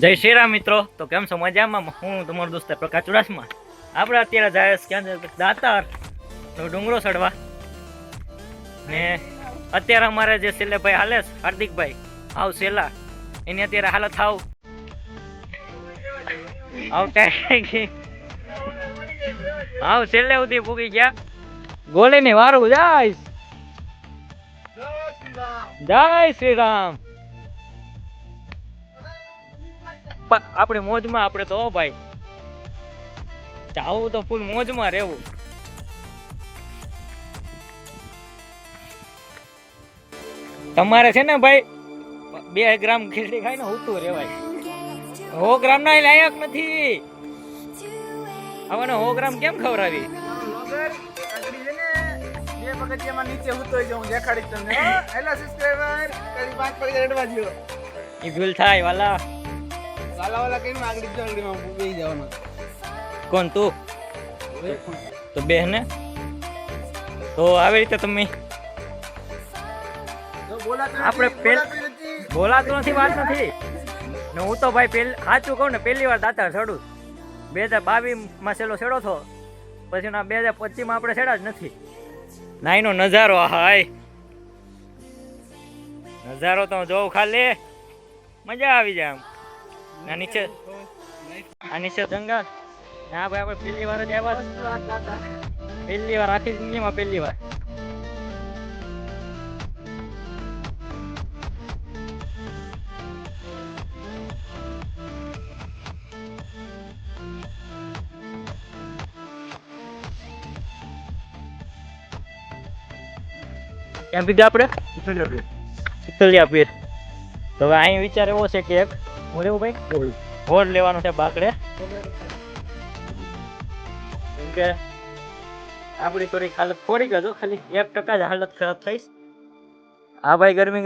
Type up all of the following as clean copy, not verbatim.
જય શ્રી રામ મિત્રો. તો કેમ છો? મજામાં? હું તમારો દોસ્ત પ્રકાશ ચુડાસમા. આપણે અત્યારે જાય ક્યાં દાતાર ડુંગરો ચડવા ને અત્યારે અમારે જે છેલ્લે ભાઈ હાલે હાર્દિકભાઈ આવ છેલ્લા એની અત્યારે હાલત આવ છેલ્લે સુધી પૂગી ગયા. ગોળી ની વારું જાય. જય શ્રી રામ. આપણે મોજમાં આપણે તો ભાઈ આવું તો ફૂલ મોજમાં રહેવું. તમારે છે ને ભાઈ 2 ગ્રામ ખીચડી ખાઈ ને ઉતું રેવાય. 100 ગ્રામ ના લાયક નથી. હવે 100 ગ્રામ કેમ ખવડાવી? ઈ ભૂલ થાય વાલા. કોણ તું? તો બેન ને તો આવી રીતે તમે આપણે બોલાતું નથી, વાત નથી ને. હું તો ભાઈ સાચું કહું ને, પહેલી વાર દાતાર ચડું. 2022 છેલ્લો ચડો થો, પછી 2025 આપણે ચડ્યા જ નથી. નાઈનો નજારો, હાય નજારો તો જોઉં ખાલી મજા આવી જાય. આમ નીચે જંગલ. હા ભાઈ, આપણે પહેલી વાર જ આવ્યા. પહેલી વાર આખી જિંદગીમાં પહેલી વાર. ક્યાં પીધા આપણે? ચિતલિયા પીર. તો હવે અહીં વિચાર એવો છે કે એક ભાઈ હોડ લેવાનો છે બાકડે. કેમ કે આપણી થોડી હાલત થોડીક જ ખાલી 1% જ હાલત ખરાબ થઈ. હા ભાઈ, ગરમી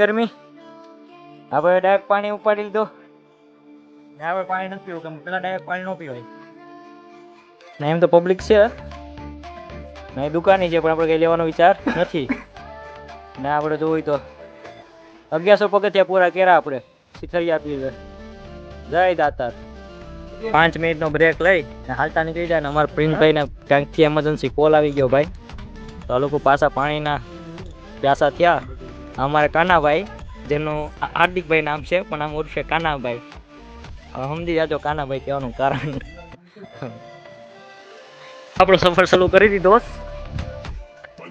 આપણે ડાયરેક્ટ પાણી ઉપાડી લીધો ને. આપણે પાણી નથી પીવું, કેમ પેલા ડાયરેક્ટ પાણી ન પીવાય ને. એમ તો પબ્લિક છે ને, દુકાની છે, પણ આપણે કઈ લેવાનો વિચાર નથી ને. આપણે જોવું તો 1100 પગથિયા પૂરા કર્યા આપણે સિથરિયા પીર. જય દાતાર. 5 મિનિટનો બ્રેક લઈ ને હાલતા નીકળી જાય ને. અમારા પ્રિન્સભાઈ ને ક્યાંકથી એમરજન્સી કોલ આવી ગયો ભાઈ, તો આ લોકો પાછા પાણીના પ્યાસા થયા. અમારે કાનાભાઈ, જેનું હાર્દિકભાઈ નામ છે પણ આમ ઉર્ફે કાનાભાઈ. સમજી જાજો કાનાભાઈ કહેવાનું કારણ. આપણો સફર ચાલુ કરી દીધો.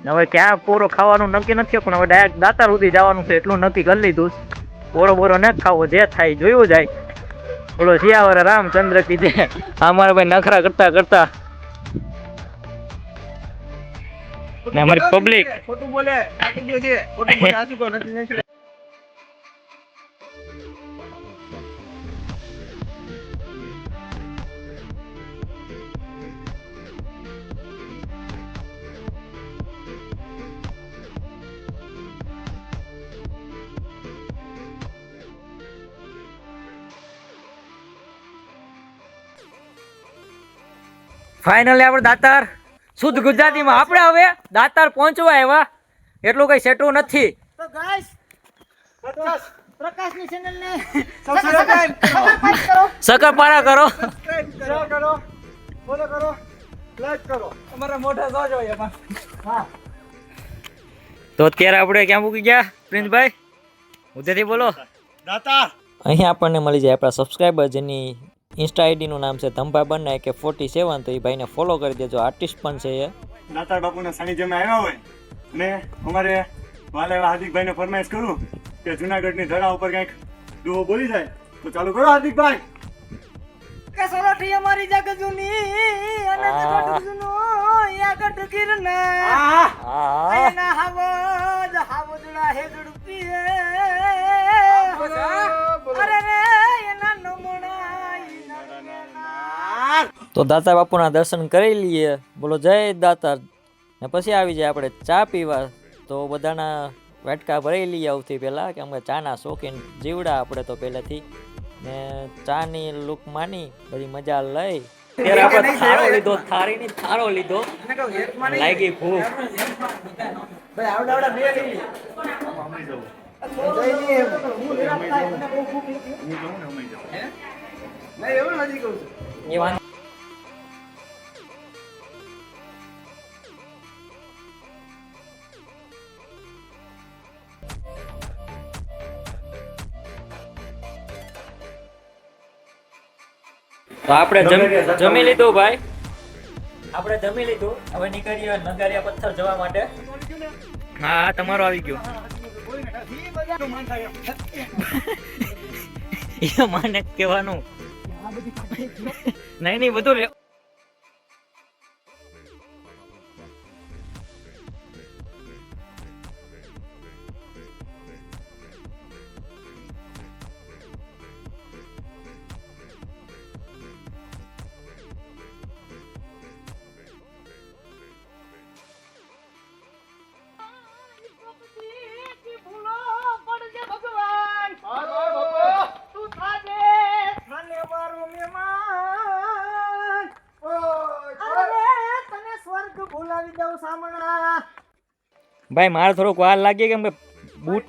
હવે ક્યાં પોરો ખાવાનું નક્કી નથી, પણ હવે ડાયરેક્ટ દાતાર સુધી જવાનું છે એટલું નક્કી કરી લીધું. પોરો ન ખાવો, જે થાય જોયું જાય. બોલો શિયાવર રામચંદ્ર કીધે. અમારા ભાઈ નખરા કરતા ને અમારી પબ્લિક ખોટું બોલે. ફાઇનલી આપણે દાતાર શુદ્ધ ગુજરાતીમાં આપણે હવે દાતાર પહોંચવા આવ્યા. એટલું કઈ સેટું નથી. તો ગાઈસ પ્રકાશની ચેનલને સબસ્ક્રાઇબ કરો, સકરપારા કરો, સબસ્ક્રાઇબ કરો, ફોલો કરો, લાઈક કરો. અમારા મોઢા જોજો એમાં. હા, તો અત્યારે આપણે ક્યાં મૂકી ગયા પ્રિન્સભાઈ? ઉધેથી બોલો. દાતાર અહીં આપણને મળી જાય આપણા સબસ્ક્રાઇબર, જેની ઇન્સ્ટા આઈડીનું નામ છે ધંભાબન AK47. તો એ ભાઈને ફોલો કરી દેજો. આર્ટિસ્ટ પણ છે એ. દાતાર બાપુના સાનિધ્યમાં આવ્યા હોય ને અમારે વાલા હાર્દિકભાઈને ફરમાઈશ કરું કે જુનાગઢની ધરા ઉપર કંઈક દુઓ બોલી જાય તો ચાલુ કરો હાર્દિકભાઈ. કે સોરઠી અમારી જગ જૂની અને જગત જૂનો યાગટ કિરના આયના હાવજડા હે ઝડપી અરે રે એના નમણા. તો દાતાર બાપુના દર્શન કરી લઈએ. બોલો જય દાતાર. ને પછી આવી જાય આપણે ચા પીવા. તો બધાના વાટકા ભરાઈ લઈએ આવતી પહેલાં, કેમ કે ચાના શોખીન જીવડા આપણે તો પહેલેથી. ને ચાની લુક માની બધી મજા લઈ. ત્યારે આપણે થારો લીધો, થારીની થારો લીધો. લાગી ભૂખ. ભાઈ આવડા બે લઈ નહીં એવું નથી કહું છું એ વાંધો તો આપણે જમી લીધું ભાઈ, આપણે જમી લીધું. હવે નીકળીએ નગારિયા પથ્થર જવા માટે. હા તમારો આવી ગયો. એ માને કહેવાનું નહીં નહીં બધું ભાઈ મારે થોડોક વાર લાગી કેમ કે બૂટ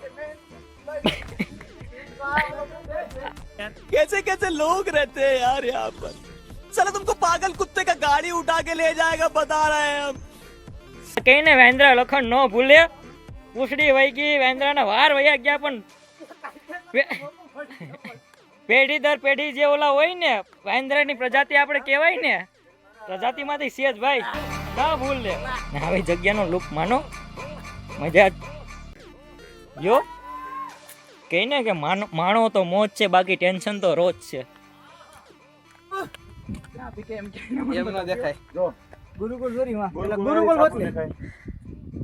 कैसे कैसे लोग रहते हैं यार यहाँ पर. साला तुमको पागल कुत्ते का गाड़ी उठा के ले जाएगा बता रहे हैं हम. કઈને વેન્દ્રા લખણ ન ભૂલે. પૂછડી વહી ગઈ, વેન્દ્રાના વાર વયા ગયા, પણ પેઢી દર પેઢી જે ઓલા હોય ને વેન્દ્રાની પ્રજાતિ આપણે કહેવાય ને, પ્રજાતિમાંથી સેજ ભાઈ ના ભૂલ લે. આવી જગ્યાનો લુક માનો, મજા જો કઈ ને કે માણો તો મોજ છે, બાકી ટેન્શન તો રોજ છે. એમ ન દેખાય જો ગુરુકુળ સોરી માં ગુરુકુળ ગુરુકુળ હોત ને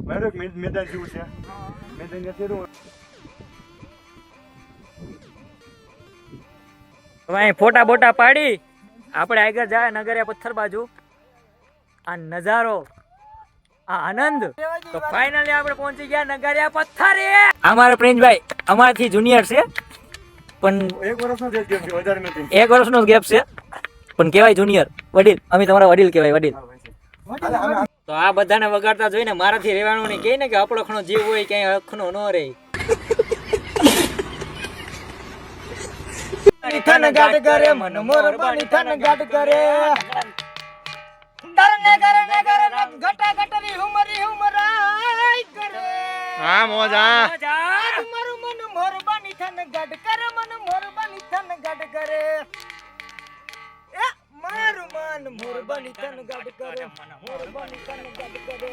મારું એક મેદાન જેવું છે. મેદાન જેવું અહીં ફોટા બોટા પાડી આપણે આગળ જાય નગરિયા પથ્થર બાજુ. આ નજારો, આ આનંદ. તો ફાઇનલી આપણે પહોંચી ગયા નગરિયા પથ્થરે. અમારા પ્રિન્સભાઈ અમારાથી જુનિયર છે, પણ એક વર્ષનો જ ગેપ છે, વધારે નથી. 1 વર્ષનો જ ગેપ છે, પણ કહેવાય જુનિયર. વડીલ, અમે તમારા વડીલ કહેવાય, વડીલ. તો આ બધાને વગાડતા જોઈને મારાથી રહેવાનું નહીં, કહે ને કે આપણો જીવ હોય ક્યાંય અખનો ન રહે. થન ગાટ કરે મન મોર પાણી થન ગાટ કરે ડરને કરે ઘટા ઘટરી હુમરી હુમરાઈ કરે. હા મોજા મારું મન મોર પાણી થન ગાટ કરે મન મોર પાણી થન ગાટ કરે એ મારું મન મોર પાણી થન ગાટ કરે મોર પાણી થન ગાટ કરે.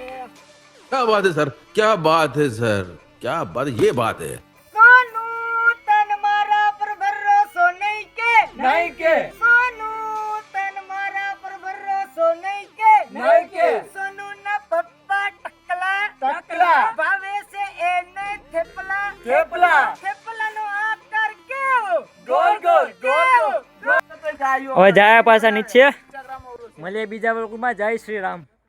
क्या बात है सर, क्या बात है सर, क्या बात, ये बात है. સોનું તન મારા પર ભરોસો નહીં કે નહીં કે સોનું તન મારા પર ભરોસો નહીં કે નહીં કે સોનું ના પપ્પા ટકલા ટકલા ભાવે છે એને થેપલા થેપલા થેપલાનો આકાર કેવો ગોળ ગોળ ગોળ. હવે જાય પાછા નીચે મળીએ બીજા વર્ગમાં. જય શ્રી રામ.